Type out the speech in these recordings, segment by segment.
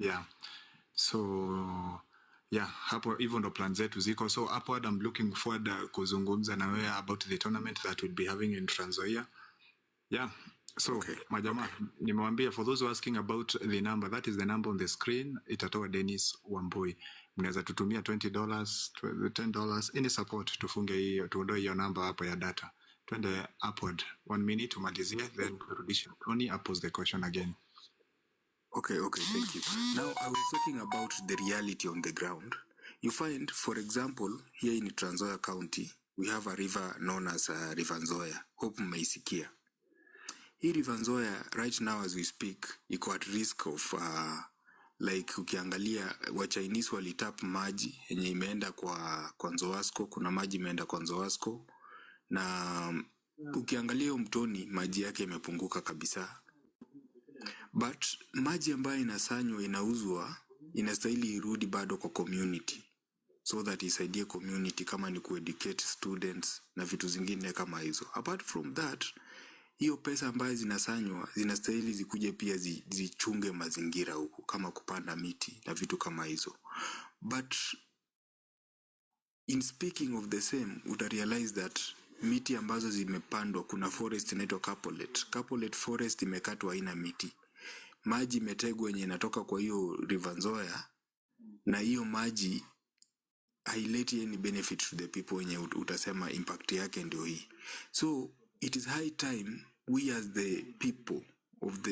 Yeah. So yeah, hapo hivyo ndo plan zetu ziko. So upward I'm looking forward kuzungumza na wewe about the tournament that we'll be having in Trans Nzoia. Yeah. So Okay. Majama, nimewambia for those who are asking about the number, that is the number on the screen. Itatoa Dennis Wambui. Mnaweza tutumia $20, $10, any support tufunge hiyo, tuondoe hiyo number hapo ya data. Twende upward. 1 minute tumalizie, then turudishe Tony, I pose the question again. Okay, thank you. Now, I was talking about the reality on the ground. You find, for example, here in Trans Nzoia County, we have a river known as River Nzoia. Hope mmeisikia. Hii River Nzoia, right now as we speak, iko at risk of, like ukiangalia, wa Chinese walitap maji, yenye imeenda kwa Nzoasko, kuna maji imeenda kwa Nzoasko, na ukiangalia mtoni, maji yake imepunguka kabisa. But maji ambayo inasanywa inauzwa inastahili irudi bado kwa community, so that isaidie community kama ni kueducate students na vitu zingine kama hizo. Apart from that, hiyo pesa ambayo zinasanywa zinastahili zikuje pia zichunge mazingira huku kama kupanda miti na vitu kama hizo. But in speaking of the same, utarealize that miti ambazo zimepandwa, kuna forest inaitwa Capolet forest imekatwa, haina miti. Maji imetegwa yenye inatoka kwa hiyo River Nzoia, na hiyo maji haileti any benefit to the people wenye utasema impact yake ndio hii. So it is high time we as the people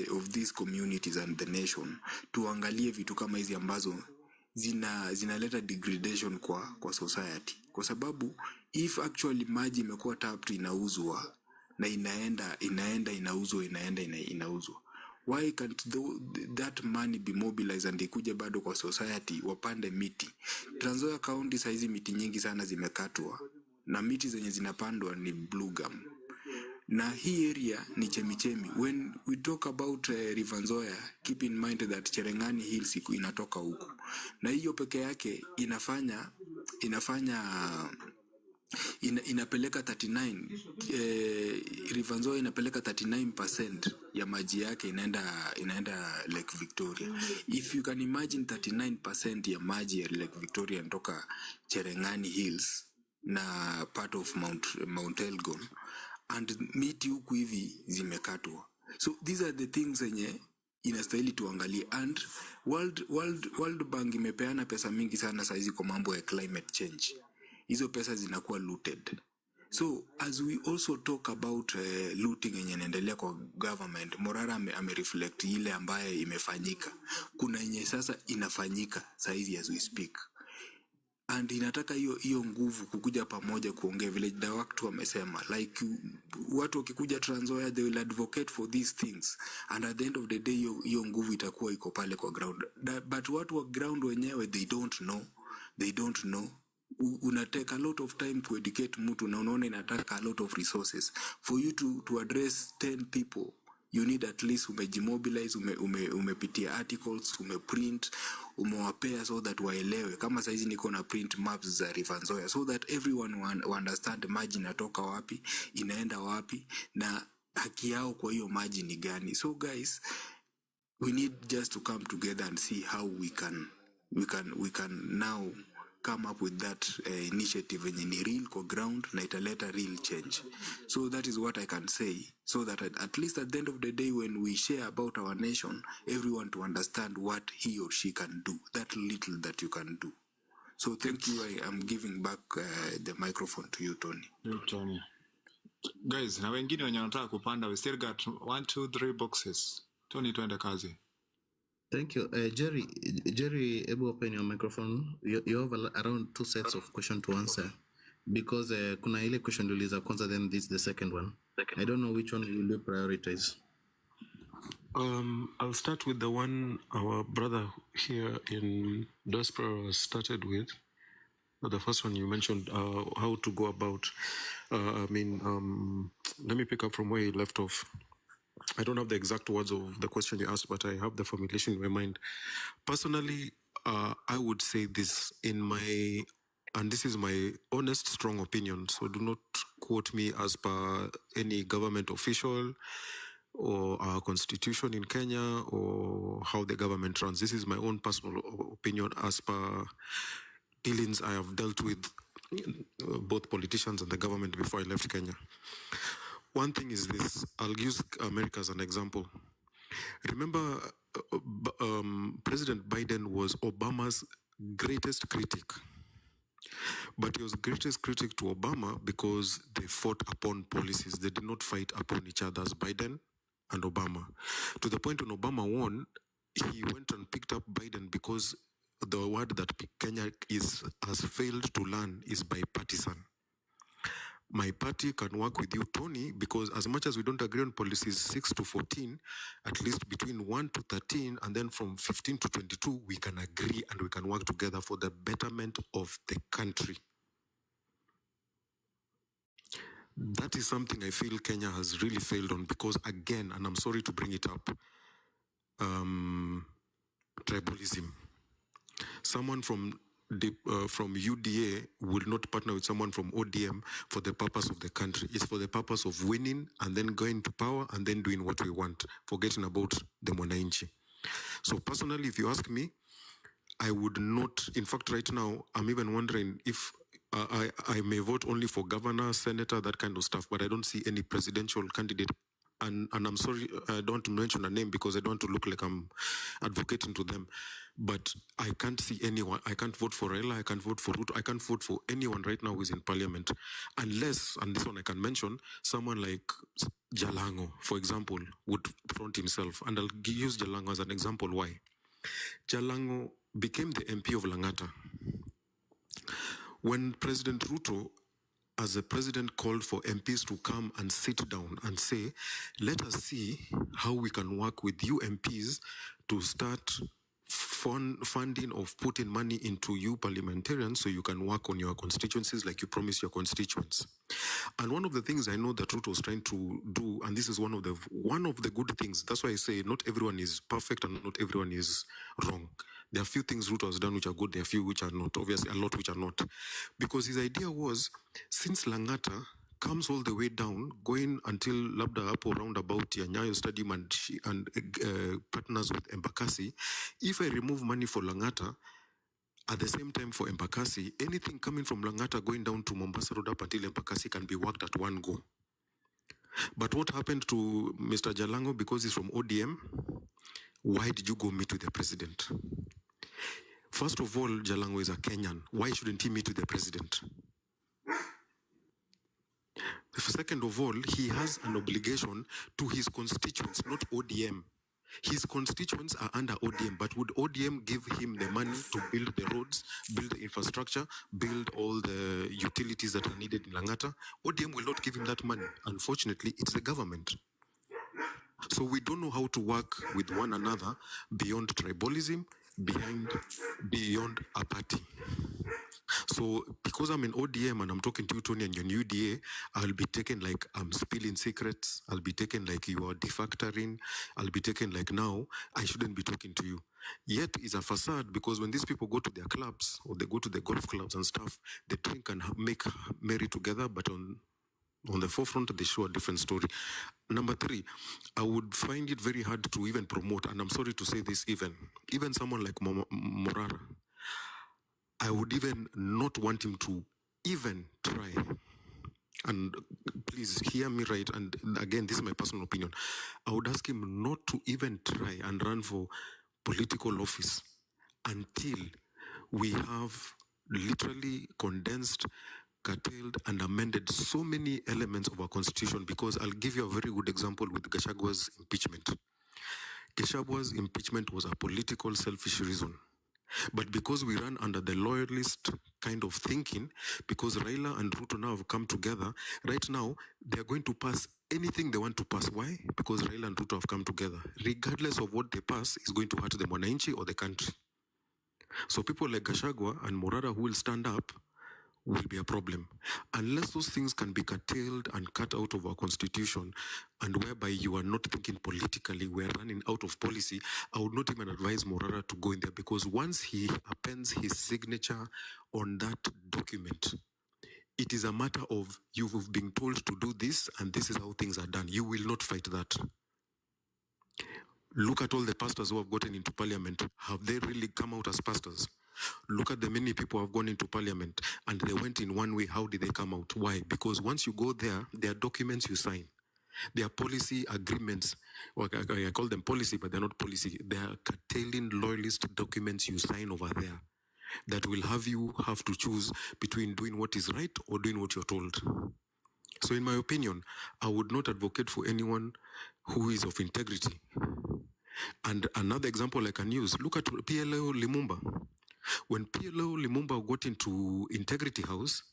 of these communities and the nation tuangalie vitu kama hizi ambazo zinaleta degradation kwa society, kwa sababu if actually maji imekuwa tapped inauzwa na inauzwa, why can't that money be mobilized and ikuje bado kwa society wapande miti? Trans Nzoia County saizi miti nyingi sana zimekatwa, na miti zenye zinapandwa ni blue gum, na hii area ni chemichemi. When we talk about River Nzoia, keep in mind that Cherengani Hills inatoka huku, na hiyo peke yake inapeleka 39 River Nzoia inapeleka 39% ya maji yake inaenda Lake Victoria. If you can imagine 39% ya maji ya Lake Victoria inatoka Cherengani Hills na part of Mount Elgon, and miti huku hivi zimekatwa. So these are the things zenye inastahili tuangalie. And World Bank imepeana pesa mingi sana saizi kwa mambo ya climate change. Hizo pesa zinakuwa looted. So as we also talk about looting yenye inaendelea kwa government, Morara amereflect ile ambaye imefanyika. Kuna yenye sasa inafanyika saizi as we speak. And inataka hiyo nguvu kukuja pamoja kuongea vile Dawaktu wamesema, like watu wakikuja Trans Nzoia they will advocate for these things, and at the end of the day hiyo nguvu itakuwa iko pale kwa ground. But watu wa ground wenyewe they don't know. Unataka a lot of time to educate mtu, na unaona inataka a lot of resources for you to address 10 people. You need at least umejimobilize, umepitia articles, umeprint, umewapea so that waelewe. Kama saizi niko na print maps za River Nzoia so that everyone understand maji inatoka wapi, inaenda wapi, na haki yao kwa hiyo maji ni gani. So guys, we need just to come together and see how we can now come up with that initiative yenye ni real kwa ground na italeta real change. So that is what I can say, so that at least at the end of the day when we share about our nation, everyone to understand what he or she can do, that little that you can do. So thank you. I am giving back the microphone to you, Tony. Tony. Guys, na wengine wenye wanataka kupanda, we still got 1, 2, 3 boxes. Tony, tuende kazi. Thank you. Jerry, able open your microphone. You have around 2 sets of questions to answer, because kuna ile question uliza kwanza, then this is the second one. I don't know which one will you prioritize. I'll start with the one our brother here in diaspora started with. The first one you mentioned, how to go about. Let me pick up from where he left off. I don't have the exact words of the question you asked, but I have the formulation in my mind. Personally, I would say this and this is my honest, strong opinion, so do not quote me as per any government official. or our constitution in Kenya or how the government runs. This is my own personal opinion as per dealings I have dealt with both politicians and the government before I left Kenya. One thing is this, I'll use America as an example. Remember, President Biden was Obama's greatest critic. But he was greatest critic to Obama because they fought upon policies. They did not fight upon each other as Biden and Obama. To the point when Obama won, he went and picked up Biden because the word that Kenya has failed to learn is bipartisan. My party can work with you, Tony, because as much as we don't agree on policies 6 to 14, at least between 1 to 13, and then from 15 to 22, we can agree and we can work together for the betterment of the country. That is something I feel Kenya has really failed on because, again, and I'm sorry to bring it up, tribalism. Someone from UDA will not partner with someone from ODM for the purpose of the country. It's for the purpose of winning and then going to power and then doing what we want, forgetting about the mwananchi. So personally, if you ask me, I would not, in fact, right now, I'm even wondering if I may vote only for governor, senator, that kind of stuff, but I don't see any presidential candidate. And I'm sorry, I don't want to mention a name because I don't want to look like I'm advocating to them. But I can't see anyone. I can't vote for Raila. I can't vote for Ruto. I can't vote for anyone right now who is in parliament. Unless, and this one I can mention, someone like Jalango, for example, would front himself. And I'll use Jalango as an example why. Jalango became the MP of Langata. When President Ruto, as a president, called for MPs to come and sit down and say, let us see how we can work with you MPs to start funding of putting money into you parliamentarians so you can work on your constituencies like you promised your constituents. And one of the things I know that Ruto was trying to do, and this is one of the good things, that's why I say not everyone is perfect and not everyone is wrong. There are a few things Ruto has done which are good, there are a few which are not, obviously a lot which are not. Because his idea was, since Langata comes all the way down, going until Labda Apo roundabout ya Nyayo Stadium and partners with Embakasi, if I remove money for Langata, at the same time for Embakasi, anything coming from Langata going down to Mombasa Road up until Embakasi can be worked at one go. But what happened to Mr. Jalango, because he's from ODM, why did you go meet with the president? First of all, Jalango is a Kenyan. Why shouldn't he meet with the president? Second of all, he has an obligation to his constituents, not ODM. His constituents are under ODM, but would ODM give him the money to build the roads, build the infrastructure, build all the utilities that are needed in Langata? ODM will not give him that money. Unfortunately, it's the government. So we don't know how to work with one another beyond tribalism, beyond a party. So because I'm in ODM and I'm talking to you, Tony, and you're in UDA, I'll be taken like I'm spilling secrets. I'll be taken like you are defactoring. I'll be taken like now I shouldn't be talking to you. Yet it's a facade because when these people go to their clubs or they go to the golf clubs and stuff, they drink and make merry together, but on the forefront, they show a different story. Number 3, I would find it very hard to even promote, and I'm sorry to say this even someone like Morara, I would even not want him to even try. And please hear me right, and again, this is my personal opinion. I would ask him not to even try and run for political office until we have literally condensed, curtailed and amended so many elements of our constitution, because I'll give you a very good example with Gachagwa's impeachment. Gachagwa's impeachment was a political, selfish reason. But because we run under the loyalist kind of thinking, because Raila and Ruto now have come together, right now, they're going to pass anything they want to pass. Why? Because Raila and Ruto have come together. Regardless of what they pass, is going to hurt the mwananchi or the country. So people like Gachagua and Morara who will stand up will be a problem. Unless those things can be curtailed and cut out of our constitution, and whereby you are not thinking politically, we're running out of policy, I would not even advise Morara to go in there, because once he appends his signature on that document, it is a matter of you've been told to do this and this is how things are done. You will not fight that. Look at all the pastors who have gotten into parliament. Have they really come out as pastors? Look at the many people who have gone into parliament and they went in one way. How did they come out? Why? Because once you go there are documents you sign. There are policy agreements. Well, I call them policy, but they're not policy. They are curtailing loyalist documents you sign over there that will have you have to choose between doing what is right or doing what you're told. So in my opinion, I would not advocate for anyone who is of integrity. And another example I can use, look at PLO Lumumba. When PLO Lumumba got into Integrity House,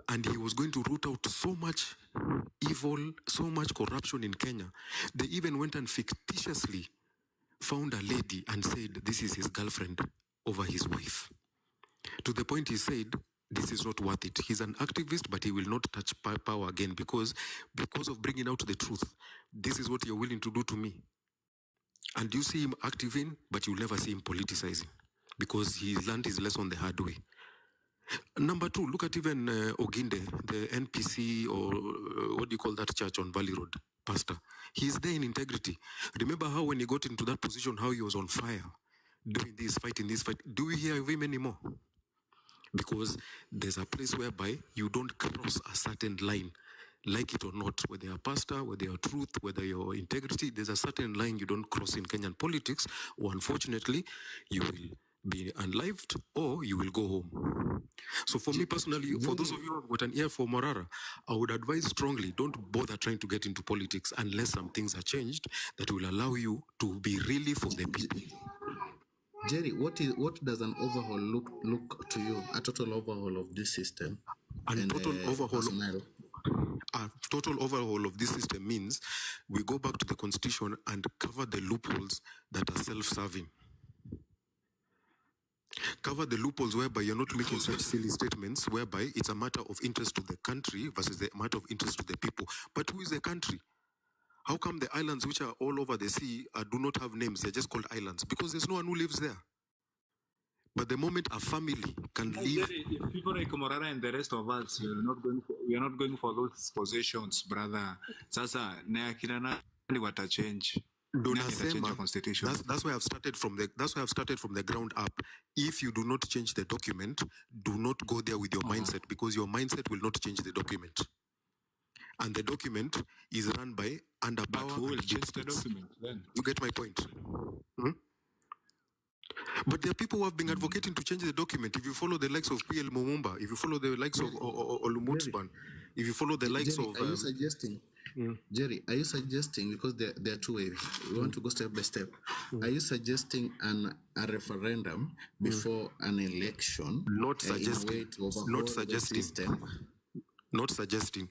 and he was going to root out so much evil, so much corruption in Kenya, they even went and fictitiously found a lady and said, this is his girlfriend over his wife. To the point he said, this is not worth it. He's an activist, but he will not touch power again because of bringing out the truth. This is what you're willing to do to me. And you see him acting, but you'll never see him politicizing because he learned his lesson the hard way. Number two, look at even Oginde, the NPC or what do you call that church on Valley Road, pastor. He's there in integrity. Remember how when he got into that position, how he was on fire, doing this, fighting this fight. Do we hear of him anymore? Because there's a place whereby you don't cross a certain line, like it or not, whether you're a pastor, whether you're truth, whether you're integrity, there's a certain line you don't cross in Kenyan politics, or unfortunately, you will be unlived or you will go home. So for me personally, for those of you who have got an ear for Morara, I would advise strongly, don't bother trying to get into politics unless some things are changed that will allow you to be really for the people. Jerry, what does an overhaul look to you? A total overhaul of this system? And total overhaul of this system means we go back to the constitution and cover the loopholes that are self-serving. Cover the loopholes whereby you're not making such silly statements whereby it's a matter of interest to the country versus the matter of interest to the people. But who is the country? How come the islands which are all over the sea do not have names? They're just called islands because there's no one who lives there. But the moment a family can live... If people like Morara and the rest of us, we are not going for those positions, brother. Sasa, na akina nani wata change? Constitution. That's why I've started from the ground up. If you do not change the document, do not go there with your mindset because your mindset will not change the document. And the document is run by underpower. Who will change the document then? You get my point? But there are people who have been advocating to change the document. If you follow the likes of PL Lumumba, if you follow the likes of Olumutspan, if you follow the likes Jerry, of... are you suggesting, Jerry, are you suggesting, because there are two ways, we want to go step by step, are you suggesting a referendum before an election? Not suggesting. Not suggesting. System? Not suggesting.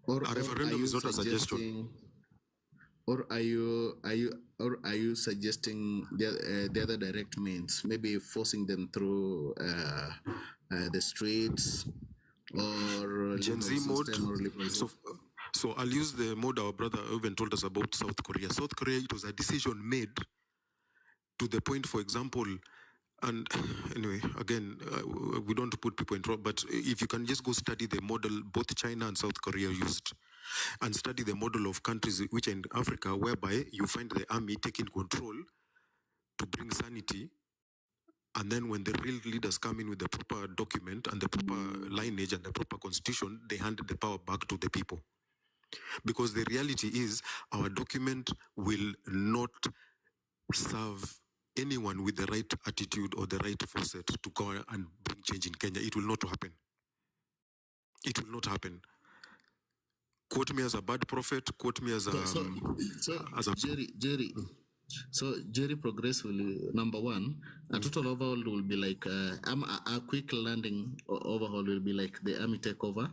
Or a referendum is not a suggestion. Or are you suggesting the other direct means, maybe forcing them through the streets or Gen Z mode? So I'll use the mode our brother even told us about South Korea. South Korea, it was a decision made to the point, for example, and anyway, again, we don't put people in trouble, but if you can just go study the model both China and South Korea used, and study the model of countries which are in Africa, whereby you find the army taking control to bring sanity, and then when the real leaders come in with the proper document and the proper lineage and the proper constitution, they hand the power back to the people. Because the reality is, our document will not serve anyone with the right attitude or the right foresight to go and bring change in Kenya. It will not happen. It will not happen. Quote me as a bad prophet, quote me as a... Jerry, progressively, number one, a total overhaul will be like, a quick landing overhaul will be like the army takeover.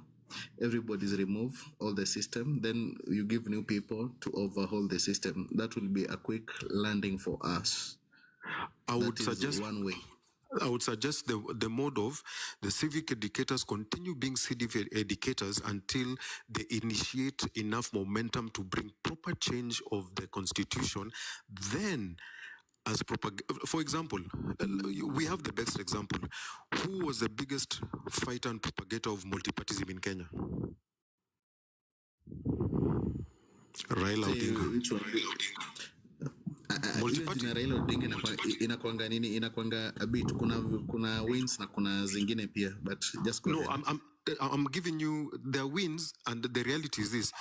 Everybody's removed, all the system. Then you give new people to overhaul the system. That will be a quick landing for us. I would suggest one way. I would suggest the mode of the civic educators continue being civic educators until they initiate enough momentum to bring proper change of the constitution. Then, as for example, we have the best example. Who was the biggest fighter and propagator of multipartyism in Kenya? Raila Say Odinga. which one? Ile jina Raila Odinga inakwanga nini? Inakwanga a bit. Kuna wins na kuna zingine pia, but just go No, ahead. I'm giving you their wins, and the reality is this: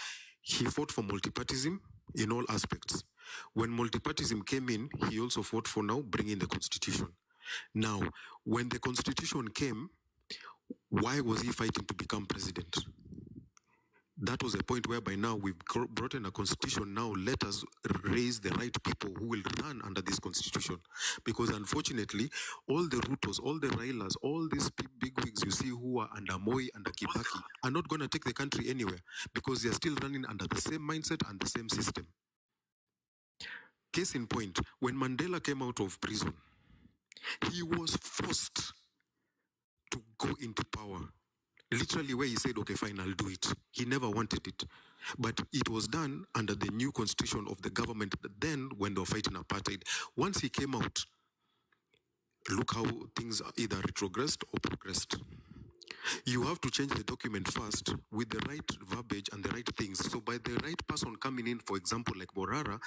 he fought for multipartyism in all aspects. When multipartyism came in, he also fought for now bringing the constitution. Now, when the constitution came, why was he fighting to become president? That was a point whereby now we've brought in a constitution. Now let us raise the right people who will run under this constitution. Because unfortunately, all the Rutos, all the Railas, all these big wigs you see who are under Moi, under Kibaki, are not going to take the country anywhere because they are still running under the same mindset and the same system. Case in point, when Mandela came out of prison, he was forced to go into power. Literally where he said, okay, fine, I'll do it. He never wanted it. But it was done under the new constitution of the government then when they were fighting apartheid. Once he came out, look how things either retrogressed or progressed. You have to change the document first with the right verbiage and the right things. So by the right person coming in, for example, like Morara,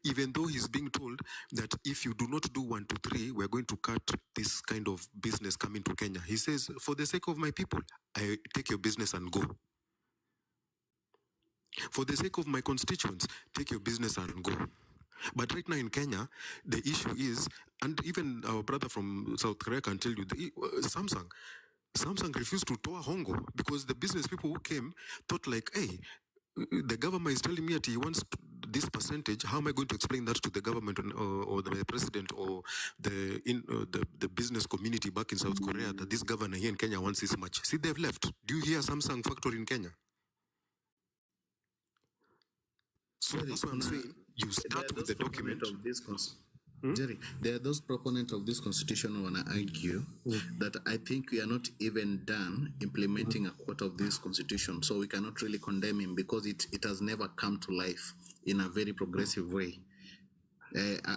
even though he's being told that if you do not do 1, 2, 3, we're going to cut this kind of business coming to Kenya. He says, for the sake of my people, I take your business and go. For the sake of my constituents, take your business and go. But right now in Kenya, the issue is, and even our brother from South Korea can tell you, Samsung refused to toa hongo because the business people who came thought like, hey, the government is telling me that he wants this percentage. How am I going to explain that to the government or the president or the business community back in South Korea that this governor here in Kenya wants this much? See, they've left. Do you hear Samsung factory in Kenya? So that's what I'm saying. You start with the document. Jerry, there are those proponents of this constitution who want to argue that I think we are not even done implementing a quarter of this constitution, so we cannot really condemn him because it has never come to life in a very progressive way.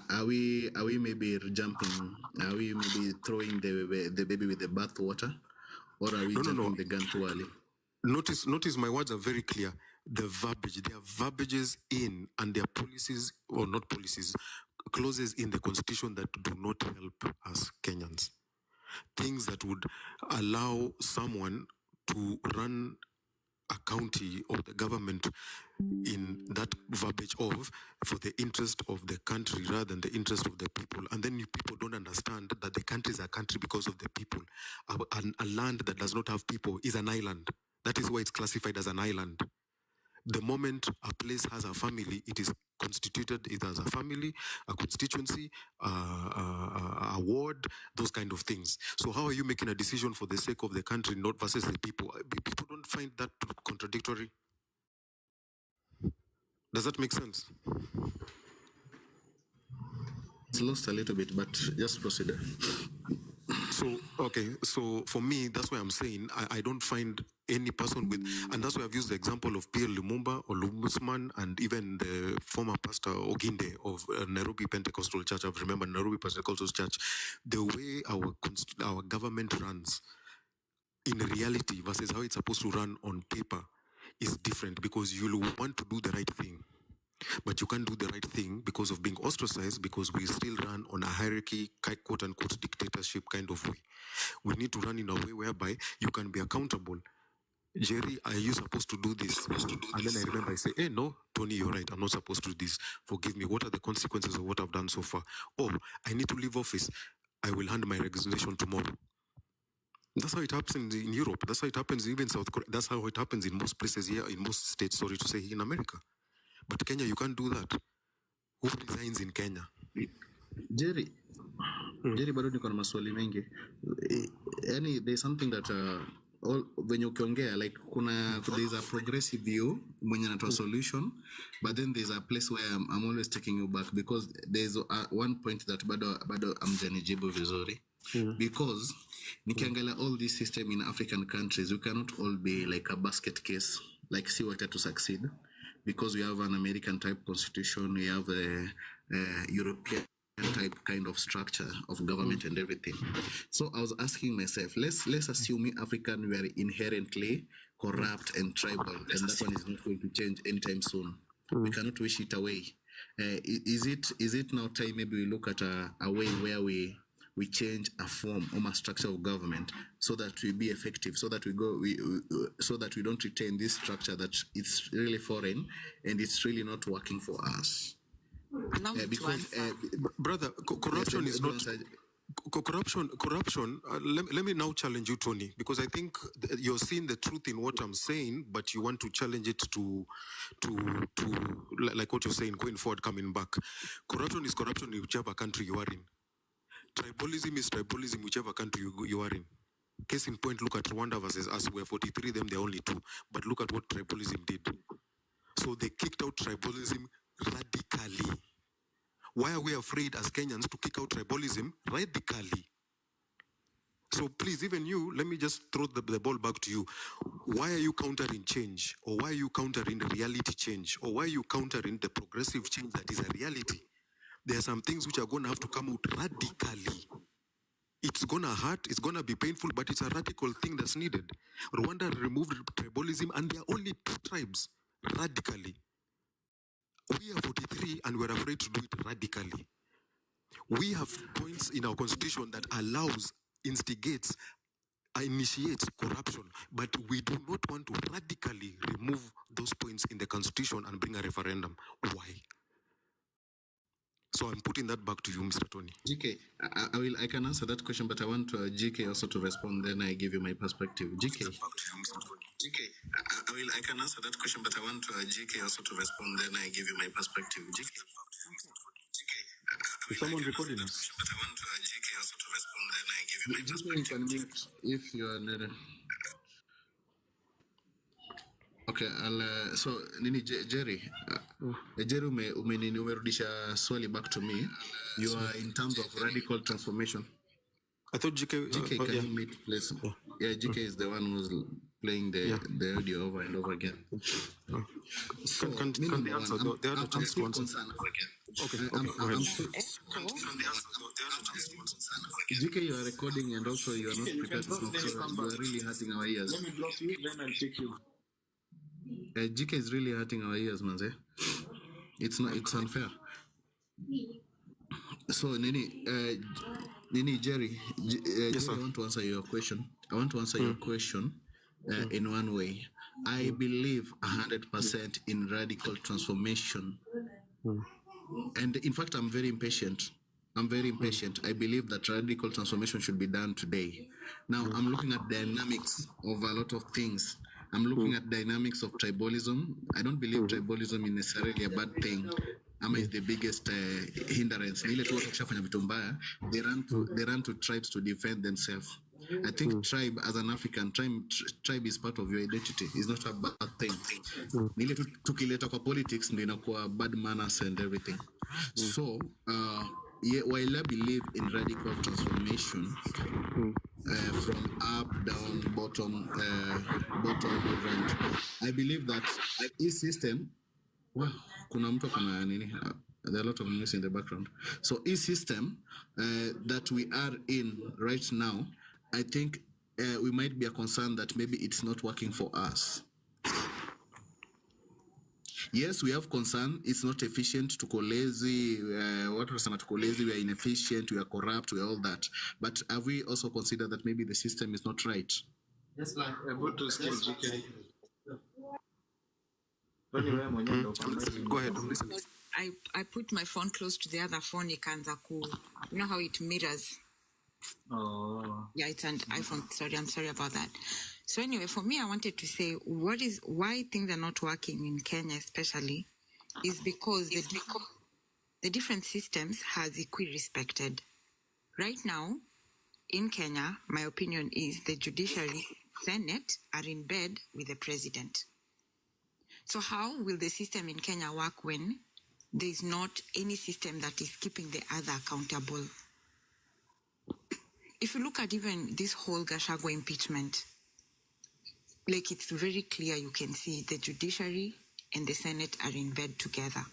Are we maybe jumping? Are we maybe throwing the baby with the bathwater, or are we jumping the gun too early? Notice my words are very clear. The verbiage, there are verbiages in, and there are policies, or not policies, clauses in the constitution that do not help us Kenyans. Things that would allow someone to run a county or the government in that verbiage of for the interest of the country rather than the interest of the people. And then people don't understand that the country is a country because of the people. A land that does not have people is an island. That is why it's classified as an island. The moment a place has a family, it is constituted either as a family, a constituency, a ward, those kind of things. So how are you making a decision for the sake of the country, not versus the people? People don't find that contradictory. Does that make sense? It's lost a little bit, but just proceed. So for me, that's why I'm saying I don't find any person with, and that's why I've used the example of Pierre Lumumba or Lumusman and even the former pastor Oginde of Nairobi Pentecostal Church. I remember Nairobi Pentecostal Church. The way our government runs in reality versus how it's supposed to run on paper is different because you want to do the right thing. But you can't do the right thing because of being ostracized, because we still run on a hierarchy, quote-unquote dictatorship kind of way. We need to run in a way whereby you can be accountable. Jerry, are you supposed to do this? And then I remember I say, hey, no, Tony, you're right. I'm not supposed to do this. Forgive me. What are the consequences of what I've done so far? Oh, I need to leave office. I will hand my resignation tomorrow. That's how it happens in Europe. That's how it happens even in South Korea. That's how it happens in most places here, in most states, sorry to say, in America. But Kenya, you can't do that. Who resigns in Kenya? Jerry, bado niko na maswali mengi. There's something that when you ukiongea like there's a progressive view mwenye anatoa solution, but then there's a place where I'm always taking you back because there's one point that bado amjanijibu vizuri. Because nikiangalia all this system in African countries, we cannot all be like a basket case, like see what to succeed. Because we have an American type constitution, we have a European type kind of structure of government and everything. So I was asking myself, let's assume African we are inherently corrupt and tribal, and that one is not going to change anytime soon. We cannot wish it away. Is it now time maybe we look at a way where we change a form or a structure of government so that we be effective, so that so that we don't retain this structure that it's really foreign and it's really not working for us. Because brother, corruption is not. Corruption. Let me now challenge you, Tony, because I think you're seeing the truth in what I'm saying, but you want to challenge it to like what you're saying going forward, coming back. Corruption is corruption in whichever country you are in. Tribalism is tribalism whichever country you are in. Case in point, look at Rwanda versus us. We're 43, them they're only 2. But look at what tribalism did. So they kicked out tribalism radically. Why are we afraid as Kenyans to kick out tribalism radically? So please, even you, let me just throw the ball back to you. Why are you countering change? Or why are you countering reality change? Or why are you countering the progressive change that is a reality? There are some things which are going to have to come out radically. It's going to hurt, it's going to be painful, but it's a radical thing that's needed. Rwanda removed tribalism and there are only 2 tribes radically. We are 43 and we're afraid to do it radically. We have points in our constitution that allows, instigates, initiates corruption, but we do not want to radically remove those points in the constitution and bring a referendum. Why? So I'm putting that back to you, Mr. Tony. GK, I can answer that question, but I want GK also to respond. Then I give you my perspective. GK, I can answer that question, but I want GK also to respond. Then I give you my perspective. GK, is someone recording us? But I want GK also to respond. Then I give you my perspective. You can mute if you are needed. Okay, so nini Jerry, Jerry umerudisha swali back to me. You are in terms of radical transformation. I thought GK. GK, can you meet, please? Yeah, GK is the one who's playing the audio over and over again. So, can the answer? The other chance to answer. Okay, GK, you are recording and also you are not prepared to talk, so you are really hurting our ears. Let me block you, then I'll take you. GK is really hurting our ears, manze. It's unfair. So Nini, Jerry, yes, I want to answer your question. In one way. I believe 100% in radical transformation. And in fact, I'm very impatient. I believe that radical transformation should be done today. Now, I'm looking at dynamics of a lot of things. I'm looking at dynamics of tribalism. I don't believe tribalism is necessarily a bad thing. Is the biggest hindrance. They run to tribes to defend themselves. I think tribe, as an African, tribe is part of your identity. It's not a bad thing. Nile tukileta kwa politics ndio inakuwa bad manners and everything. So, while I believe in radical transformation, from up, down, bottom, right, I believe that this system, well, kuna mtu kuna nini? There are a lot of noise in the background. So, this system that we are in right now, I think we might be a concern that maybe it's not working for us. Yes, we have concern. It's not efficient. Tuko lazy. What was tuko lazy? We are inefficient. We are corrupt. We are all that. But have we also considered that maybe the system is not right? Yes, like about to skill GK. Go ahead. I put my phone close to the other phone. You know how it mirrors. Oh. Yeah, it's an iPhone. Sorry, I'm sorry about that. So anyway, for me, I wanted to say why things are not working in Kenya, especially, is because the different systems has equi-respected. Right now, in Kenya, my opinion is the judiciary, Senate are in bed with the president. So how will the system in Kenya work when there is not any system that is keeping the other accountable? If you look at even this whole Gachagua impeachment, like it's very clear, you can see the judiciary and the Senate are in bed together.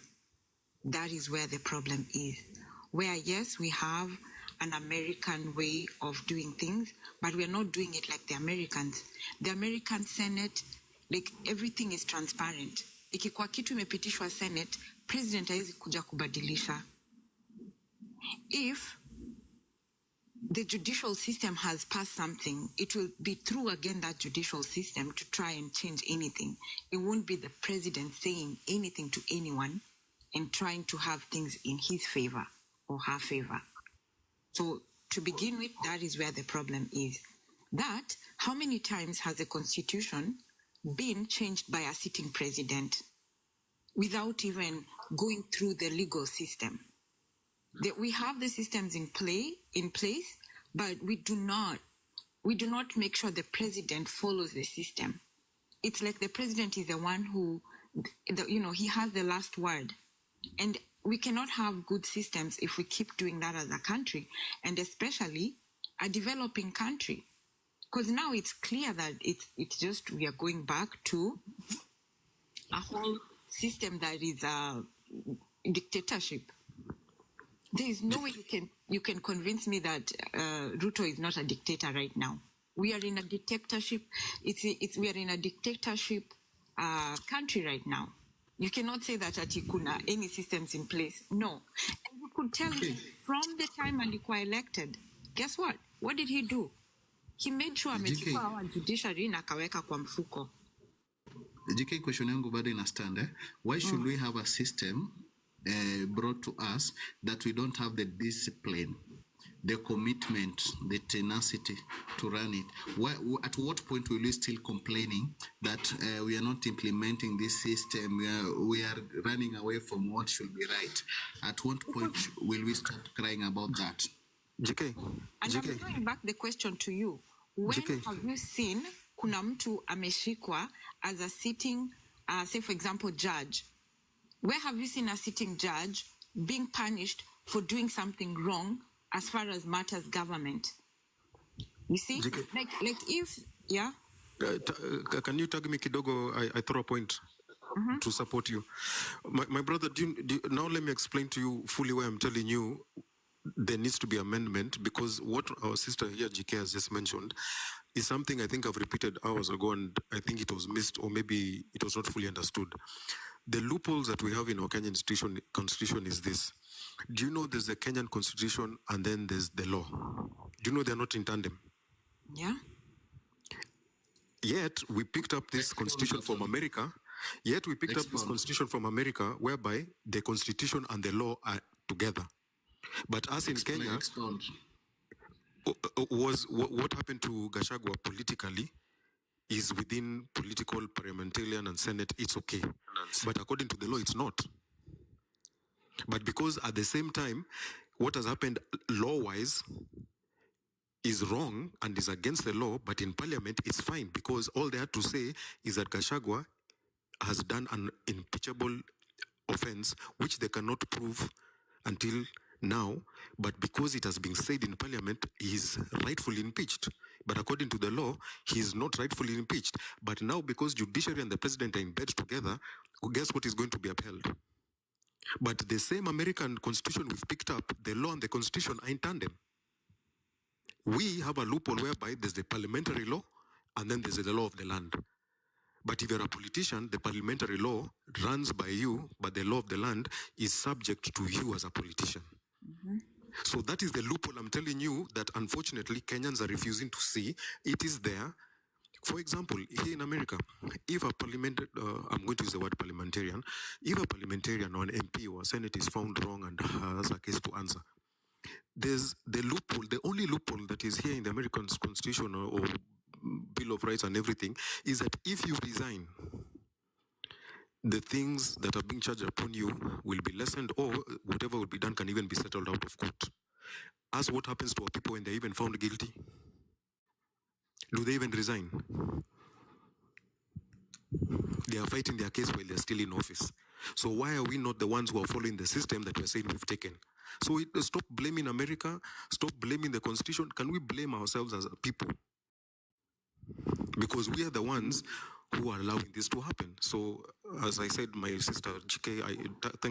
That is where the problem is. Where, yes, we have an American way of doing things, but we are not doing it like the Americans. The American Senate, like everything is transparent. ikikuwa kitu imepitishwa Senate, president haizi kuja kubadilisha. If the judicial system has passed something, it will be through again that judicial system to try and change anything. It won't be the president saying anything to anyone and trying to have things in his favor or her favor. So to begin with, that is where the problem is. That, how many times has the constitution been changed by a sitting president without even going through the legal system? We have the systems in place, but we do not make sure the president follows the system. It's like the president is the one who, he has the last word. And we cannot have good systems if we keep doing that as a country, and especially a developing country. Because now it's clear that it's just we are going back to a whole system that is a dictatorship. There is no way you can convince me that Ruto is not a dictator right now. We are in a dictatorship. We are in a dictatorship country right now. You cannot say that at Ikuna any systems in place. No, and you could tell you from the time alikuwa elected. Guess what? What did he do? He made sure amechukua our judiciary na akaweka kwa mfuko. GK, question yangu bado ina stand. Why should we have a system brought to us that we don't have the discipline, the commitment, the tenacity to run it? At what point will we still complaining that we are not implementing this system? We are running away from what should be right. At what point will we stop crying about that? And I'm going back the question to you. When have you seen kuna mtu ameshikwa as a sitting, say for example, judge? Where have you seen a sitting judge being punished for doing something wrong as far as matters government? You see, like if, yeah. Can you tag me kidogo? I throw a point to support you. My brother, now let me explain to you fully why I'm telling you there needs to be amendment, because what our sister here, GK, has just mentioned is something I think I've repeated hours ago, and I think it was missed, or maybe it was not fully understood. The loopholes that we have in our Kenyan constitution is this. Do you know there's the Kenyan constitution and then there's the law? Do you know they're not in tandem? Yeah. Yet we picked up this constitution from America. Whereby the constitution and the law are together. But us in Kenya, what happened to Gachagua politically is within political, parliamentarian, and Senate, it's okay. But according to the law, it's not. But because at the same time, what has happened law-wise is wrong and is against the law, but in parliament, it's fine, because all they had to say is that Gachagua has done an impeachable offense, which they cannot prove until now, but because it has been said in parliament, he is rightfully impeached. But according to the law, he is not rightfully impeached. But now, because judiciary and the president are in bed together, guess what is going to be upheld? But the same American constitution we've picked up, the law and the constitution are in tandem. We have a loophole whereby there's the parliamentary law and then there's the law of the land. But if you're a politician, the parliamentary law runs by you, but the law of the land is subject to you as a politician. So that is the loophole I'm telling you that unfortunately Kenyans are refusing to see. It is there. For example, here in America, if a I'm going to use the word parliamentarian, if a parliamentarian or an MP or a Senate is found wrong and has a case to answer, there's the loophole, the only loophole that is here in the American Constitution or Bill of Rights and everything, is that if you resign, the things that are being charged upon you will be lessened, or whatever will be done can even be settled out of court. Ask what happens to our people when they're even found guilty. Do they even resign? They are fighting their case while they're still in office. So why are we not the ones who are following the system that we're saying we've taken? So stop blaming America, stop blaming the Constitution. Can we blame ourselves as a people? Because we are the ones who are allowing this to happen. So, as I said, my sister GK, thank